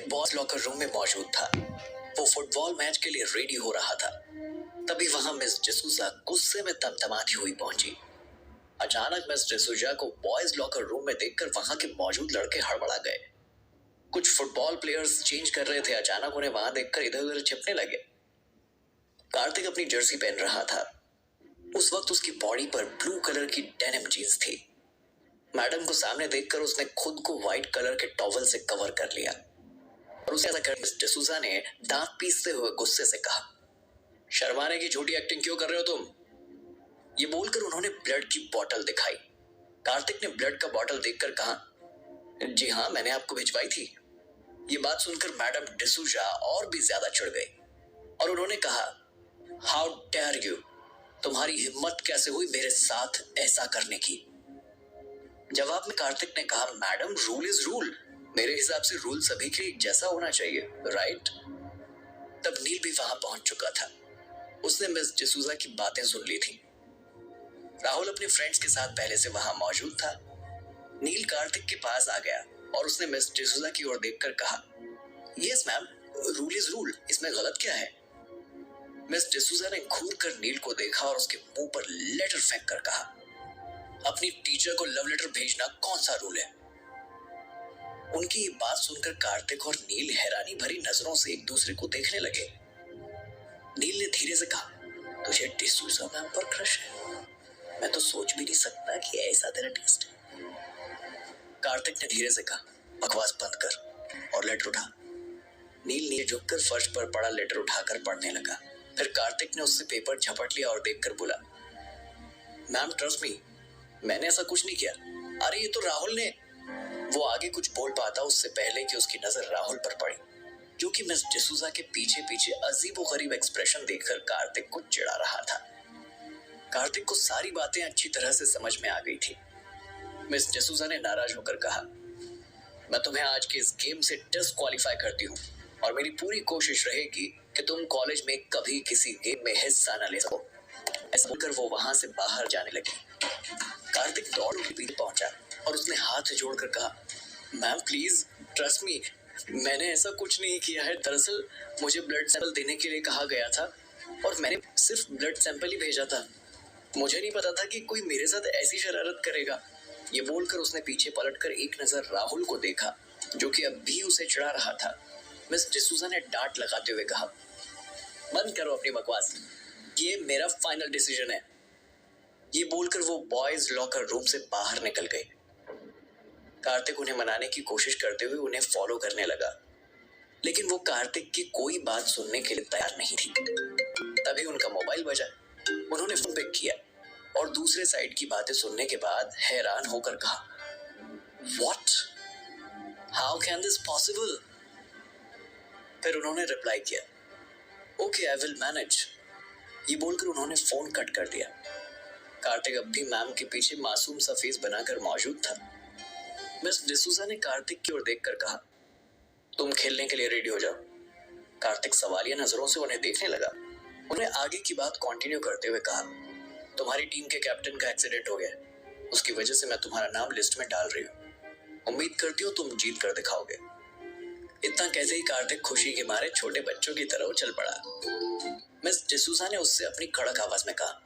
Boss locker room में मौजूद था। वो फुटबॉल मैच के लिए रेडी हो रहा था। तभी वहां मिस डिसूजा गुस्से में तमतमाती हुई पहुंची। अचानक मिस डिसूजा को बॉयज लॉकर रूम में देखकर वहां के मौजूद लड़के हड़बड़ा गए। कुछ फुटबॉल प्लेयर्स चेंज कर रहे थे। अचानक उन्हें वहां देखकर इधर उधर छिपने लगे। कार्तिक अपनी जर्सी पहन रहा था। उस वक्त उसकी बॉडी पर ब्लू कलर की डेनिम जींस थी। मैडम को सामने देखकर उसने खुद को व्हाइट कलर के टॉवल से कवर कर लिया और उसे ऐसा कर मिस डिसूजा ने दांत पीसते हुए गुस्से से कहा, शर्माने की झूठी एक्टिंग क्यों कर रहे हो तुम? ये बोलकर उन्होंने ब्लड की बोतल दिखाई। कार्तिक ने ब्लड का बोतल देखकर कहा, जी हाँ, मैंने आपको भिजवाई थी। ये बात सुनकर मैडम डिसूजा और भी ज्यादा चिढ़ गई और उन्होंने कहा, हाउ डेयर यू, तुम्हारी हिम्मत कैसे हुई मेरे साथ ऐसा करने की? जवाब में कार्तिक ने कहा, मैडम, रूल इज रूल। मेरे हिसाब से रूल सभी के लिए जैसा होना चाहिए, राइट? तब नील भी वहां पहुंच चुका था। उसने मिस डिसूजा की बातें सुन ली थी। राहुल अपने फ्रेंड्स के साथ पहले से वहां मौजूद था। नील कार्तिक के पास आ गया और उसने मिस डिसूजा की ओर देखकर कहा, yes ma'am, rule is rule, इसमें गलत क्या है? मिस डिसूजा ने घूर कर नील को देखा और उसके मुंह पर लेटर फेंक कर कहा, अपनी टीचर को लव लेटर भेजना कौन सा रूल है? उनकी ये बात सुनकर कार्तिक और नील हैरानी भरी नजरों से एक दूसरे को देखने लगे। नील ने धीरे से कहा, तुझे डिसूजा मैम पर क्रश है? मैं तो सोच भी नहीं सकता कि ऐसा तेरा टेस्ट है। कार्तिक ने धीरे से कहा, बकवास बंद कर और लेटर उठा। नील नीचे झुककर फर्श पर पड़ा लेटर उठाकर पढ़ने लगा। फिर कार्तिक ने उससे पेपर झपट लिया और देखकर बोला, मैम ट्रस्ट मी, मैंने ऐसा कुछ नहीं किया। अरे ये तो राहुल ने। वो आगे कुछ बोल पाता उससे पहले कि उसकी नजर राहुल पर पड़ी, जो कि मिस डिसूजा के पीछे पीछे अजीबोगरीब एक्सप्रेशन देखकर कार्तिक को चिढ़ा रहा था। कार्तिक को सारी बातें अच्छी तरह से समझ में आ गई थी। मिस डिसूजा ने नाराज होकर कहा, मैं तुम्हें आज के इस गेम से डिस्क्वालीफाई करती हूँ और मेरी पूरी कोशिश रहेगी कि तुम कॉलेज में कभी किसी गेम में हिस्सा न ले सको। ऐसा बोलकर वो वहां से बाहर जाने लगी। कार्तिक दौड़ के पीछे पहुंचा और उसने हाथ जोड़कर कहा, मैम प्लीज ट्रस्ट मी, मैंने ऐसा कुछ नहीं किया है। दरअसल मुझे ब्लड सैंपल देने के लिए कहा गया था और मैंने सिर्फ ब्लड सैंपल ही भेजा था। मुझे नहीं पता था कि कोई मेरे साथ ऐसी शरारत करेगा। ये बोलकर उसने पीछे पलटकर एक नजर राहुल को देखा, जो कि अब भी उसे चिढ़ा रहा था। मिस डिसूजा ने डांट लगाते हुए कहा, बंद करो अपनी बकवास, ये मेरा फाइनल डिसीजन है। ये बोलकर वो बॉयज लॉकर रूम से बाहर निकल गई। कार्तिक उन्हें मनाने की कोशिश करते हुए उन्हें फॉलो करने लगा, लेकिन वो कार्तिक की कोई बात सुनने के लिए तैयार नहीं थी। तभी उनका मोबाइल बजा। उन्होंने फोन पिक किया और दूसरे साइड की बातें सुनने के बाद हैरान होकर कहा, what, how can this possible? फिर उन्होंने रिप्लाई किया, ओके आई विल मैनेज। ये बोलकर उन्होंने फोन कट कर दिया। कार्तिक अब भी मैम के पीछे मासूम सा फेस बनाकर मौजूद था। मिस डिसूजा ने कार्तिक की ओर देखकर कहा, तुम खेलने के लिए रेडी हो जाओ। कार्तिक सवालिया नजरों से उन्हें देखने लगा। उन्हें आगे की बात कंटिन्यू करते हुए कहा, तुम्हारी टीम के कैप्टन का एक्सीडेंट हो गया, उसकी वजह से मैं तुम्हारा नाम लिस्ट में डाल रही हूँ। उम्मीद करती हूँ तुम जीत कर दिखाओगे। इतना कहते ही कार्तिक खुशी के मारे छोटे बच्चों की तरह उछल पड़ा। मिस डिसूजा ने उससे अपनी कड़क आवाज में कहा,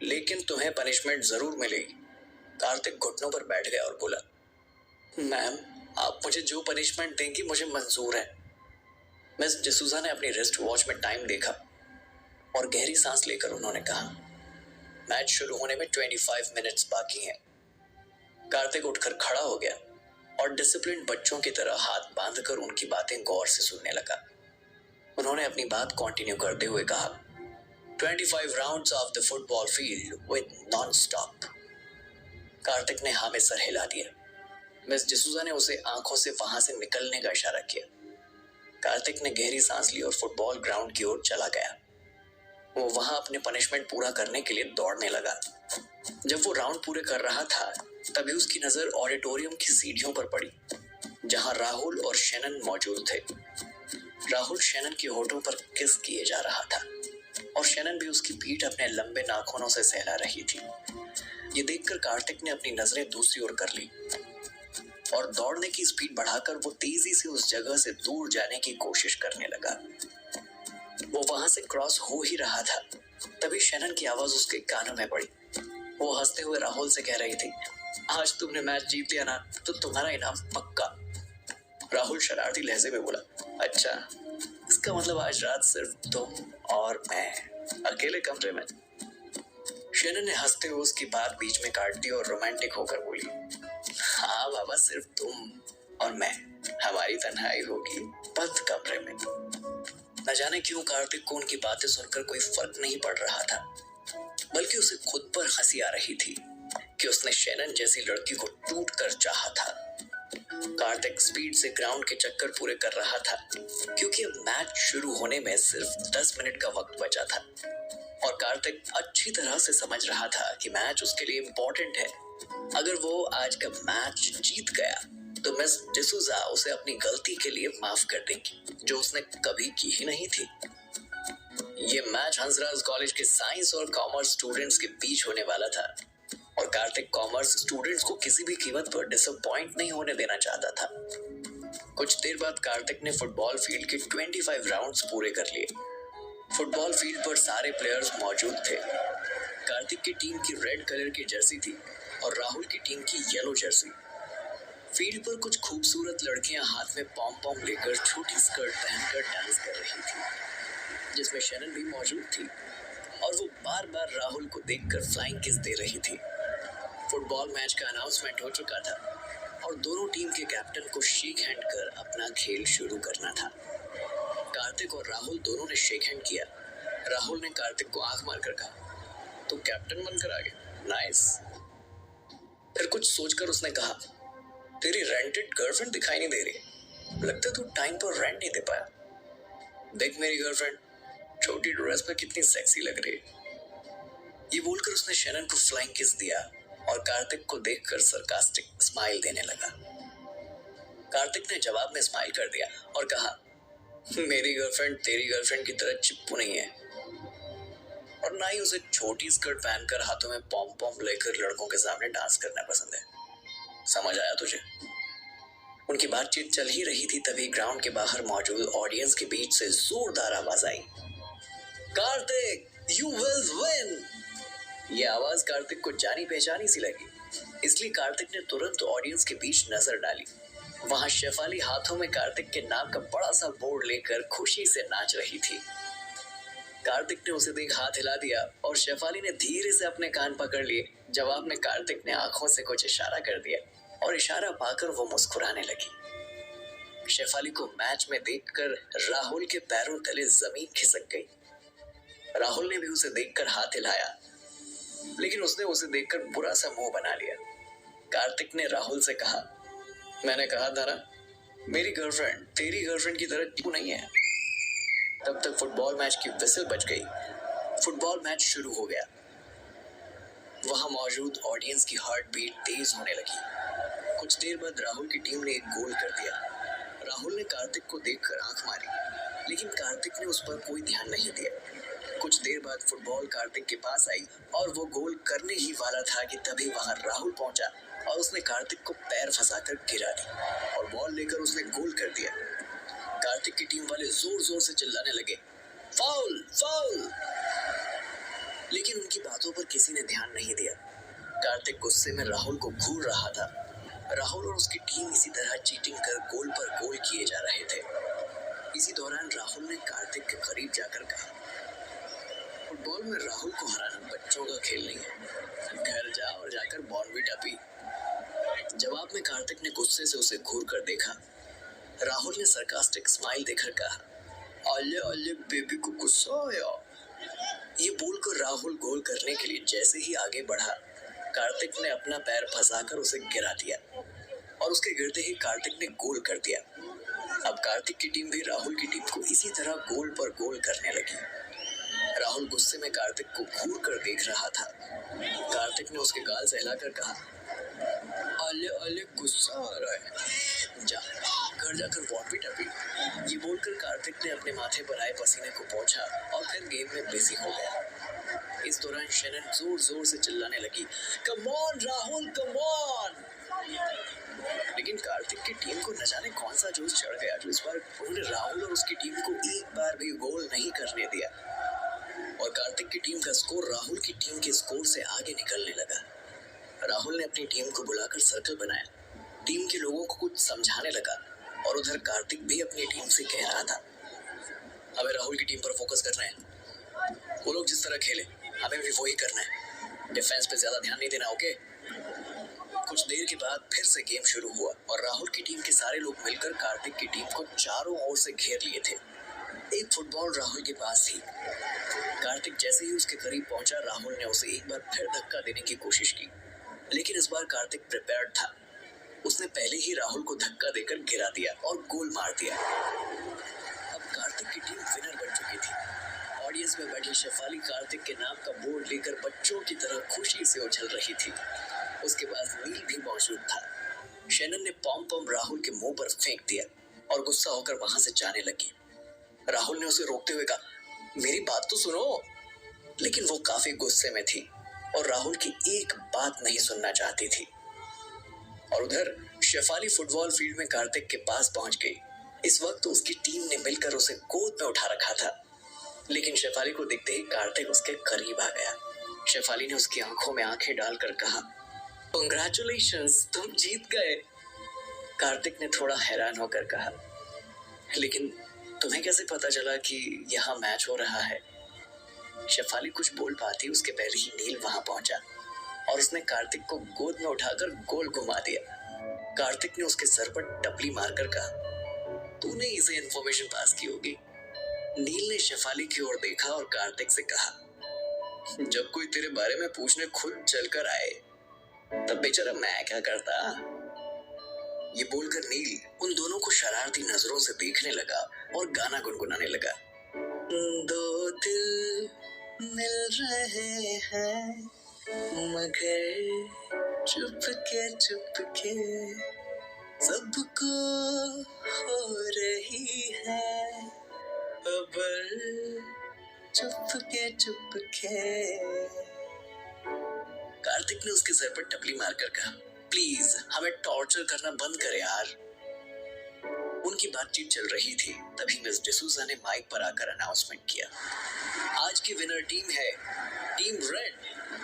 लेकिन तुम्हें पनिशमेंट जरूर मिलेगी। कार्तिक घुटनों पर बैठ गया और बोला, मैम आप मुझे जो पनिशमेंट देंगी मुझे मंजूर है। मिस डिसूजा ने अपनी रिस्ट वॉच में टाइम देखा और गहरी सांस लेकर उन्होंने कहा, मैच शुरू होने में 25 मिनट्स बाकी हैं। कार्तिक उठकर खड़ा हो गया और डिसिप्लिन बच्चों की तरह हाथ बांधकर उनकी बातें गौर से सुनने लगा। उन्होंने अपनी बात कंटिन्यू करते हुए कहा, 25 rounds of the football field with non stop. Kartik ने हाँ में सर हिला दिया। मिस डिसूजा ने उसे आंखों से वहां से निकलने का इशारा किया। कार्तिक ने गहरी सांस ली और फुटबॉल ग्राउंड की ओर चला गया। वो वहां अपने पनिशमेंट पूरा करने के लिए दौड़ने लगा। जब वो राउंड पूरे कर रहा था तभी उसकी नजर ऑडिटोरियम की सीढ़ियों पर पड़ी, जहां राहुल और शैनन मौजूद थे। राहुल शैनन के होठों पर किस किए जा रहा था और शैनन भी उसकी पीठ अपने लंबे नाखूनों से सहला रही थी। ये देखकर कार्तिक ने अपनी नजरें दूसरी ओर कर ली। और दौड़ने की स्पीड बढ़ाकर वो तेजी से उस जगह से दूर जाने की कोशिश करने लगा। वो वहां से क्रॉस हो ही रहा था, तभी शैनन की आवाज उसके कानों में पड़ी। वो हंसते हुए राहुल से कह रही थी, आज तुमने मैच जीत लिया ना, तो तुम्हारा इनाम पक्का। राहुल शरारती लहजे में बोला, अच्छा, इसका मतलब आज रात सिर्फ तुम और मैं अकेले कमरे में। शैनन ने हंसते हुए उसकी बात बीच में काट दी और रोमांटिक होकर बोली, हाँ बाबा, सिर्फ तुम और मैं, हमारी तन्हाई होगी बंद कमरे में। न जाने क्यों कार्तिक को उनकी बातें सुनकर कोई फर्क नहीं पड़ रहा था, बल्कि उसे खुद पर हंसी आ रही थी कि उसने शैनन जैसी लड़की को टूट कर चाहा था। कार्तिक स्पीड से ग्राउंड के चक्कर पूरे कर रहा था, क्योंकि अब मैच शुरू होने में सिर्फ 10 मिनट का वक्त बचा था और कार्तिक अच्छी तरह से समझ रहा था कि मैच उसके लिए इम्पोर्टेंट है। अगर वो आज का मैच जीत गया तो मिस डिसूजा उसे अपनी गलती के लिए माफ कर देंगी, जो उसने कभी की ही नहीं थी। ये मैच हंसराज कॉलेज के साइंस और कॉमर्स स्टूडेंट्स के बीच होने वाला था और कार्तिक कॉमर्स स्टूडेंट्स को किसी भी कीमत पर डिसअपॉइंट नहीं होने देना चाहता था। कुछ देर बाद कार्तिक ने फुटबॉल फील्ड के 25 राउंड्स पूरे कर लिए। फुटबॉल फील्ड पर सारे प्लेयर्स मौजूद थे। कार्तिक की टीम की रेड कलर की जर्सी थी और राहुल की टीम की येलो जर्सी। फील्ड पर कुछ खूबसूरत लड़कियां हाथ में पॉम पॉम लेकर छोटी स्कर्ट पहनकर डांस कर रही थी, जिसमें शैनन भी मौजूद थी और वो बार बार राहुल को देखकर फ्लाइंग किस दे रही थी। फुटबॉल मैच का अनाउंसमेंट हो चुका था और दोनों टीम के कैप्टन को शेक हैंड कर अपना खेल शुरू करना था। कार्तिक और राहुल दोनों ने शेक हैंड किया। राहुल ने कार्तिक को आंख मारकर कहा, तू कैप्टन बनकर आ गया, नाइस। फिर कुछ सोचकर उसने कहा, तेरी रेंटेड गर्लफ्रेंड दिखाई नहीं दे रही, लगता तू टाइम पर रेंट नहीं दे पाया। देख मेरी गर्लफ्रेंड छोटी ड्रेस पर कितनी सेक्सी लग रही है। ये बोलकर उसने शैनन को फ्लाइंग किस दिया और कार्तिक को देखकर सरकास्टिक स्माइल देने लगा। कार्तिक ने जवाब में स्माइल कर दिया और कहा, मेरी गर्लफ्रेंड तेरी गर्लफ्रेंड की तरह चिप्पू नहीं है और ना ही उसे छोटी स्कर्ट पहनकर हाथों में पॉम पॉम लेकर लड़कों के सामने डांस करना पसंद है। समझ आया तुझे? उनकी बातचीत चल ही रही थी, तभी ग्राउंड के बाहर मौजूद ऑडियंस के बीच से जोरदार आवाज आई, कार्तिक, यू विल विन। ये आवाज कार्तिक को जानी पहचानी सी लगी, इसलिए कार्तिक ने तुरंत ऑडियंस के बीच नजर डाली। वहां शेफाली हाथों में कार्तिक के नाम का बड़ा सा बोर्ड लेकर खुशी से नाच रही थी। कार्तिक ने उसे देख हाथ हिला दिया और शेफाली ने धीरे से अपने कान पकड़ लिए। जवाब में कार्तिक ने आंखों से कुछ इशारा कर दिया और इशारा पाकर वो मुस्कुराने लगी। शेफाली को मैच में देखकर राहुल के पैरों तले जमीन खिसक गई। राहुल ने भी उसे देखकर हाथ हिलाया, लेकिन उसने उसे देखकर बुरा सा मुंह बना लिया। कार्तिक ने राहुल से कहा, मैंने कहा था ना, मेरी गर्लफ्रेंड तेरी गर्लफ्रेंड की तरह क्यों नहीं है। तब तक फुटबॉल मैच की विसिल बज गई। फुटबॉल मैच शुरू हो गया। वहां मौजूद ऑडियंस की हार्ट बीट तेज होने लगी। कुछ देर बाद राहुल की टीम ने एक गोल कर दिया। राहुल ने कार्तिक को देखकर आंख मारी, लेकिन कार्तिक ने उस पर कोई ध्यान नहीं दिया। कुछ देर बाद फुटबॉल कार्तिक के पास आई और वो गोल करने ही वाला था कि तभी वहां राहुल पहुंचा और उसने कार्तिक को पैर फंसाकर गिरा दी और बॉल लेकर उसने गोल कर दिया। कार्तिक की टीम वाले जोर जोर से चिल्लाने लगे, फाउल फाउल, लेकिन उनकी बातों पर किसी ने ध्यान नहीं दिया। कार्तिक गुस्से में राहुल को घूर रहा था। राहुल और उसकी टीम इसी तरह चीटिंग कर गोल पर गोल किए जा रहे थे। इसी दौरान राहुल ने कार्तिक के करीब जाकर कहा, फुटबॉल में राहुल को हराना बच्चों का खेल नहीं है, घर जा और जाकर बॉर्नविटा पी। जवाब में कार्तिक ने गुस्से से उसे घूर कर देखा। राहुल ने सरकास्टिक स्माइल देकर कहा, अल्ले अल्ले बेबी को गुस्सा आया। ये बोलकर राहुल गोल करने के लिए जैसे ही आगे बढ़ा, कार्तिक ने अपना पैर फंसाकर उसे गिरा दिया और उसके गिरते ही कार्तिक ने गोल कर दिया। अब कार्तिक की टीम भी राहुल की टीम को इसी तरह गोल पर गोल करने लगी। राहुल गुस्से में कार्तिक को घूर कर देख रहा था। कार्तिक ने उसके गाल से हिलाकर कहा, अले अले गुस्सा आ रहा है, जा घर जाकर बॉर्नविटा पी। ये बोलकर कार्तिक ने अपने माथे पर आए पसीने को पोंछा और फिर गेम में बिजी हो गया। इस दौरान शैनन जोर जोर से चिल्लाने लगी, come on Rahul, come on. लेकिन कार्तिक की टीम को न जाने कौन सा जोश चढ़ गया जो इस बार उन्होंने राहुल और उसकी टीम को एक बार भी गोल नहीं करने दिया और कार्तिक की टीम का स्कोर राहुल की टीम के स्कोर से आगे निकलने लगा। राहुल ने अपनी टीम को बुलाकर सर्कल बनाया, टीम के लोगों को कुछ समझाने लगा और उधर कार्तिक भी अपनी टीम से कह रहा था, हमें राहुल की टीम पर फोकस करना है, वो लोग जिस तरह खेले हमें भी वही करना है, डिफेंस पे ज्यादा ध्यान नहीं देना, ओके? कुछ देर के बाद फिर से गेम शुरू हुआ और राहुल की टीम के सारे लोग मिलकर कार्तिक की टीम को चारों ओर से घेर लिए थे। एक फुटबॉल राहुल के पास थी। कार्तिक जैसे ही उसके करीब पहुंचा, राहुल ने उसे एक बार फिर धक्का देने की कोशिश की, लेकिन इस बार कार्तिक प्रिपेयर्ड था। उसने पहले ही राहुल को धक्का देकर गिरा दिया और गोल मार दिया। अब कार्तिक की टीम विनर बन चुकी थी। ऑडियंस में बैठी शेफाली कार्तिक के नाम का बोर्ड लेकर बच्चों की तरह खुशी से उछल रही थी। उसके पास नील भी मौजूद था। शैनन ने पॉम पॉम राहुल के मुंह पर फेंक दिया और गुस्सा होकर वहां से जाने लगी। राहुल ने उसे रोकते हुए कहा, मेरी बात तो सुनो। लेकिन वो काफी गुस्से में थी और राहुल की एक बात नहीं सुनना चाहती थी। और उधर शेफाली फुटबॉल फील्ड में कार्तिक के पास पहुंच गई। इस वक्त उसकी टीम ने मिलकर उसे गोद में उठा रखा था, लेकिन शेफाली को देखते ही कार्तिक उसके करीब आ गया। शेफाली ने उसकी आंखों में आंखें डालकर कहा, कांग्रेचुलेशंस, तुम जीत गए। कार्तिक ने थोड़ा हैरान होकर कहा, लेकिन तुम्हें कैसे पता चला कि यहाँ मैच हो रहा है? शेफाली कुछ बोल पाती उसके पहले ही नील वहां पहुंचा और उसने कार्तिक को गोद में उठाकर गोल घुमा दिया। कार्तिक ने उसके सर पर टपली मारकर कहा, तूने इसे इन्फॉर्मेशन पास की होगी। नील ने शेफाली की ओर देखा और कार्तिक से कहा, जब कोई तेरे बारे में पूछने खुद चलकर आए तब बेचारा मैं क्या करता? ये बोलकर नील उन दोनों को शरारती नजरों से देखने लगा और गाना गुनगुनाने लगा। दो दिल मिल रहे हैं मगर चुपके सबको हो रही है खबर, चुपके। कार्तिक ने उसके सर पर टपली मारकर कहा, प्लीज हमें टॉर्चर करना बंद करे यार। उनकी बातचीत चल रही थी, तभी मिस डिसूजा ने माइक पर आकर अनाउंसमेंट किया, आज की विनर टीम है टीम रेड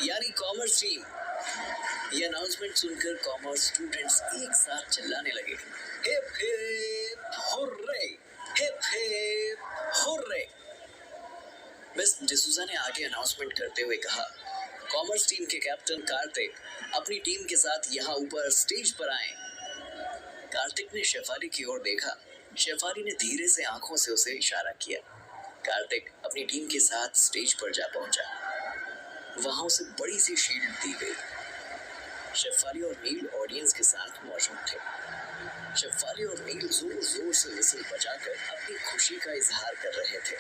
यानी कॉमर्स टीम। ये अनाउंसमेंट सुनकर कॉमर्स स्टूडेंट्स एक साथ चिल्लाने लगे, hip hip hurray, hip hip hurray. Miss D'Souza ने आगे अनाउंसमेंट करते हुए कहा, कॉमर्स टीम के कैप्टन कार्तिक अपनी टीम के साथ यहाँ ऊपर स्टेज पर आए। कार्तिक ने शेफाली की ओर देखा। शेफाली ने धीरे से आंखों से उसे इशारा किया। कार्तिक अपनी टीम के साथ स्टेज पर जा पहुंचा। वहां उसे बड़ी सी शील्ड दी गई। शेफाली और नील ऑडियंस के साथ मौजूद थे। शेफाली और नील जोर जोर से विसल बजाकर अपनी खुशी का इजहार कर रहे थे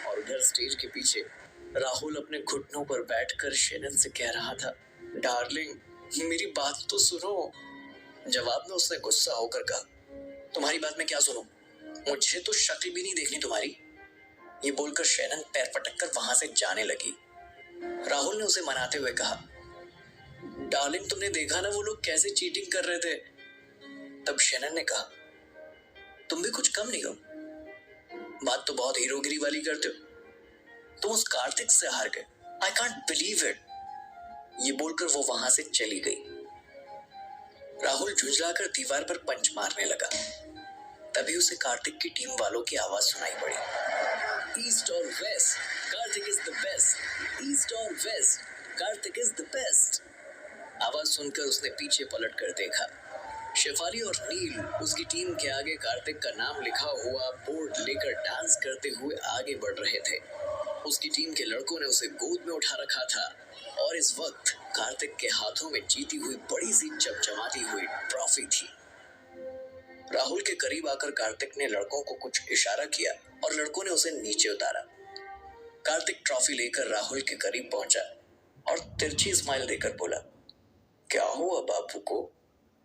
और उधर स्टेज के पीछे राहुल अपने घुटनों पर बैठकर शैनन से कह रहा था, डार्लिंग मेरी बात तो सुनो। जवाब में उसने गुस्सा होकर कहा, तुम्हारी बात में क्या सुनूं? मुझे तो शक्ल भी नहीं देखनी तुम्हारी। ये बोलकर शैनन पैर पटककर वहां से जाने लगी। राहुल ने उसे मनाते हुए कहा, डार्लिंग तुमने देखा ना वो लोग कैसे चीटिंग कर रहे थे। तब शैनन ने कहा, तुम भी कुछ कम नहीं हो, बात तो बहुत हीरोगिरी वाली करते हो। तुम उस कार्तिक से हार गए, आई कांट बिलीव इट। ये बोलकर वो वहां से चली गई। राहुल झुंझलाकर दीवार पर पंच मारने लगा। तभी उसे कार्तिक की टीम वालों की आवाज सुनाई पड़ी, ईस्ट और west, Kartik is the best, east और west, Kartik is the best. आवाज सुनकर उसने पीछे पलट कर देखा। शेफाली और नील उसकी टीम के आगे कार्तिक का नाम लिखा हुआ बोर्ड लेकर डांस करते हुए आगे बढ़ रहे थे। उसकी टीम के लड़कों ने उसे गोद में उठा रखा था और इस वक्त कार्तिक के हाथों में जीती हुई बड़ी सी चमचमाती हुई ट्रॉफी थी। राहुल के करीब आकर कार्तिक ने लड़कों को कुछ इशारा किया और लड़कों ने उसे नीचे उतारा। कार्तिक ट्रॉफी लेकर राहुल के करीब पहुंचा और तिरछी स्माइल देकर बोला, क्या हुआ बाबू को?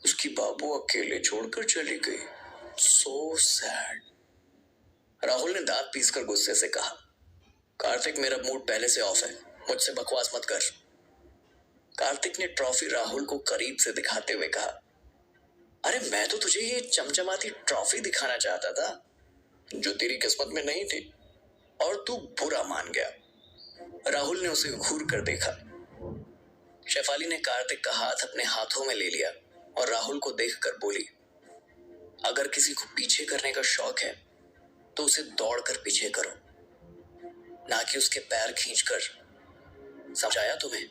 उसकी बाबू अकेले छोड़कर चली गई, सो सैड। राहुल ने दांत पीसकर गुस्से से कहा, कार्तिक मेरा मूड पहले से ऑफ है, मुझसे बकवास मत कर। कार्तिक ने ट्रॉफी राहुल को करीब से दिखाते हुए कहा, अरे मैं तो तुझे ये चमचमाती ट्रॉफी दिखाना चाहता था जो तेरी किस्मत में नहीं थी, और तू बुरा मान गया। राहुल ने उसे घूर कर देखा। शेफाली ने कार्तिक का हाथ अपने हाथों में ले लिया और राहुल को देखकर बोली, अगर किसी को पीछे करने का शौक है तो उसे दौड़कर पीछे करो, ना कि उसके पैर खींचकर। समझाया तुम्हें?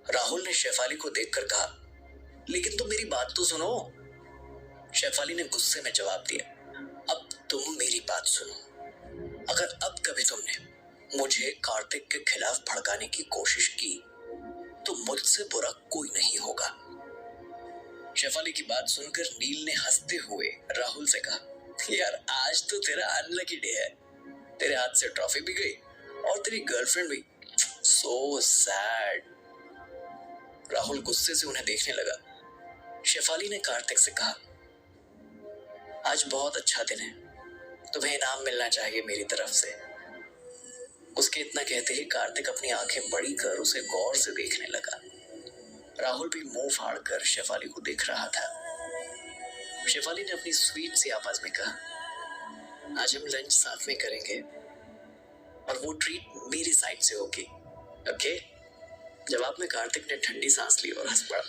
राहुल ने शेफाली को देखकर कहा, लेकिन तुम मेरी बात तो सुनो। शेफाली ने गुस्से में जवाब दिया, अब तुम मेरी बात सुनो। अगर अब कभी तुमने मुझे कार्तिक के खिलाफ भड़काने की कोशिश की तो मुझसे बुरा कोई नहीं होगा। शेफाली की बात सुनकर नील ने हंसते हुए राहुल से कहा, यार आज तो तेरा अनलकी डे है। तेरे हाथ से ट्रॉफी भी गई और तेरी गर्लफ्रेंड भी। So sad. राहुल गुस्से से उन्हें देखने लगा। शेफाली ने कार्तिक से कहा, आज बहुत अच्छा दिन है, तुम्हें इनाम मिलना चाहिए मेरी तरफ से। उसके इतना कहते ही कार्तिक अपनी आंखें बड़ी कर उसे गौर से देखने लगा। राहुल भी मुंह फाड़कर शेफाली को देख रहा था। शेफाली ने अपनी स्वीट सी आवाज में कहा, आज हम लंच साथ में करेंगे और वो ट्रीट मेरी साइड से होगी, ओके? जवाब में कार्तिक ने ठंडी सांस ली और हंस पड़ा।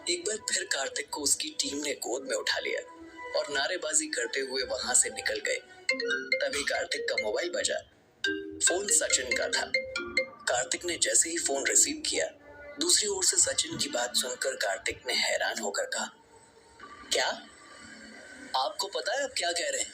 एक बार फिर कार्तिक को उसकी टीम ने गोद में उठा लिया और नारेबाजी करते हुए वहां से निकल गए। तभी कार्तिक का मोबाइल बजा। फोन सचिन का था। कार्तिक ने जैसे ही फोन रिसीव किया, दूसरी ओर से सचिन की बात सुनकर कार्तिक ने हैरान होकर कहा, क्या आपको पता है अब क्या कह रहे हैं?